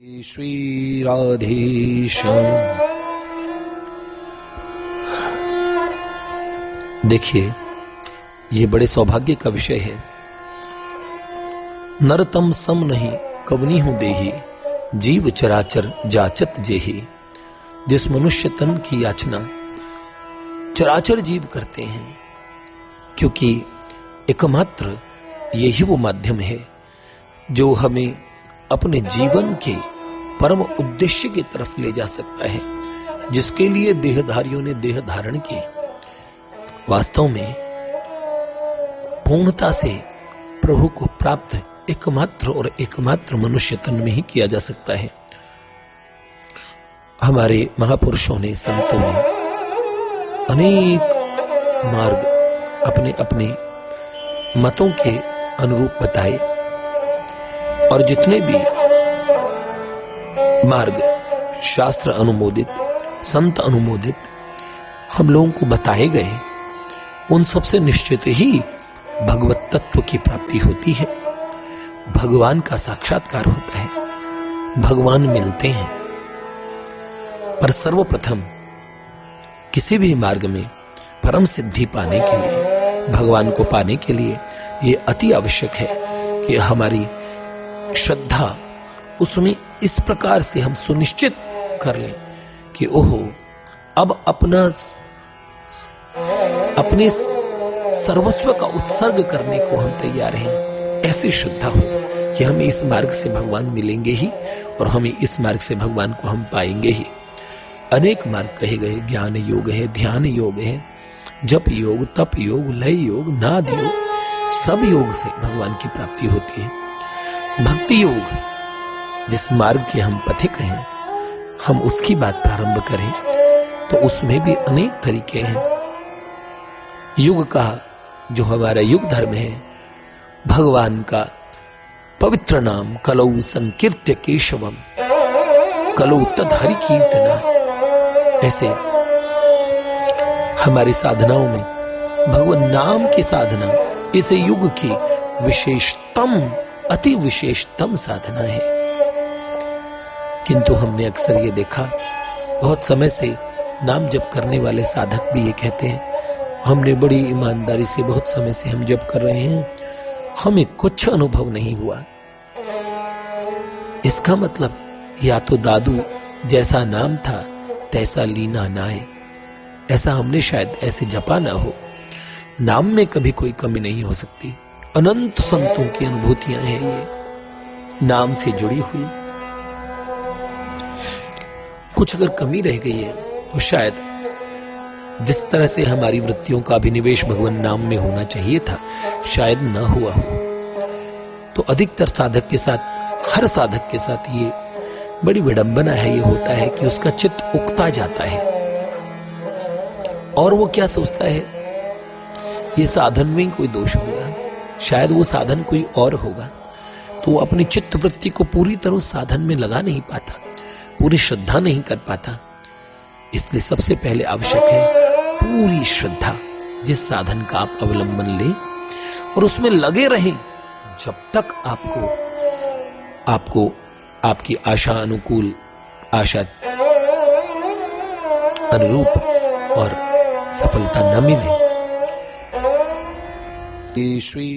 श्री राधेश्याम। देखिए, ये बड़े सौभाग्य का विषय है। नरतम सम नहीं कवनी हूं देही, जीव चराचर जाचत जेही। जिस मनुष्य तन की याचना चराचर जीव करते हैं, क्योंकि एकमात्र यही वो माध्यम है जो हमें अपने जीवन के परम उद्देश्य की तरफ ले जा सकता है, जिसके लिए देहधारियों ने देह धारण किए। वास्तव में पूर्णता से प्रभु को प्राप्त एकमात्र मनुष्य तन में ही किया जा सकता है। हमारे महापुरुषों ने, संतों ने अनेक मार्ग अपने अपने मतों के अनुरूप बताए, और जितने भी मार्ग शास्त्र अनुमोदित, संत अनुमोदित हम लोगों को बताए गए, उन सबसे निश्चित ही भगवत तत्व की प्राप्ति होती है। भगवान का साक्षात्कार होता है, भगवान मिलते हैं। पर सर्वप्रथम किसी भी मार्ग में परम सिद्धि पाने के लिए, भगवान को पाने के लिए, यह अति आवश्यक है कि हमारी श्रद्धा उसमें इस प्रकार से हम सुनिश्चित कर लें कि ओहो, अब अपने सर्वस्व का उत्सर्ग करने को हम तैयार हैं। ऐसी श्रद्धा हो कि हमें इस मार्ग से भगवान मिलेंगे ही, और हमें इस मार्ग से भगवान को हम पाएंगे ही। अनेक मार्ग कहे गए, ज्ञान योग है, ध्यान योग है, जप योग, तप योग, लय योग, नाद योग, सब योग से भगवान की प्राप्ति होती है। भक्ति योग, जिस मार्ग के हम पथिक हैं, हम उसकी बात प्रारंभ करें तो उसमें भी अनेक तरीके हैं। युग का जो हमारा युग धर्म है, भगवान का पवित्र नाम कलौ संकीर्त्य केशवम, कलौ तद हरि कीर्तना। ऐसे हमारी साधनाओं में भगवान नाम की साधना इस युग की विशेषतम, अति विशेषतम साधना है। किंतु हमने अक्सर ये देखा, बहुत समय से नाम जप करने वाले साधक भी ये कहते हैं, हमने बड़ी ईमानदारी से बहुत समय से हम जप कर रहे हैं, हमें कुछ अनुभव नहीं हुआ। इसका मतलब या तो दादू जैसा नाम था तैसा लीना नाए, ऐसा हमने शायद ऐसे जपा ना हो। नाम में कभी कोई कमी नहीं हो सकती। अनंत संतों की अनुभूतियां हैं ये, नाम से जुड़ी हुई। कुछ अगर कमी रह गई है तो शायद जिस तरह से हमारी वृत्तियों का अभिनिवेश भगवान नाम में होना चाहिए था, शायद ना हुआ हो। तो अधिकतर साधक के साथ, हर साधक के साथ ये बड़ी विडंबना है, ये होता है कि उसका चित्त उकता जाता है और वो क्या सोचता है, ये साधन में कोई दोष होगा, शायद वो साधन कोई और होगा। तो वो अपनी चित्त वृत्ति को पूरी तरह साधन में लगा नहीं पाता, पूरी श्रद्धा नहीं कर पाता। इसलिए सबसे पहले आवश्यक है पूरी श्रद्धा, जिस साधन का आप अवलंबन लें और उसमें लगे रहें जब तक आपको आपकी आशा अनुकूल, आशा अनुरूप और सफलता न मिले। श्री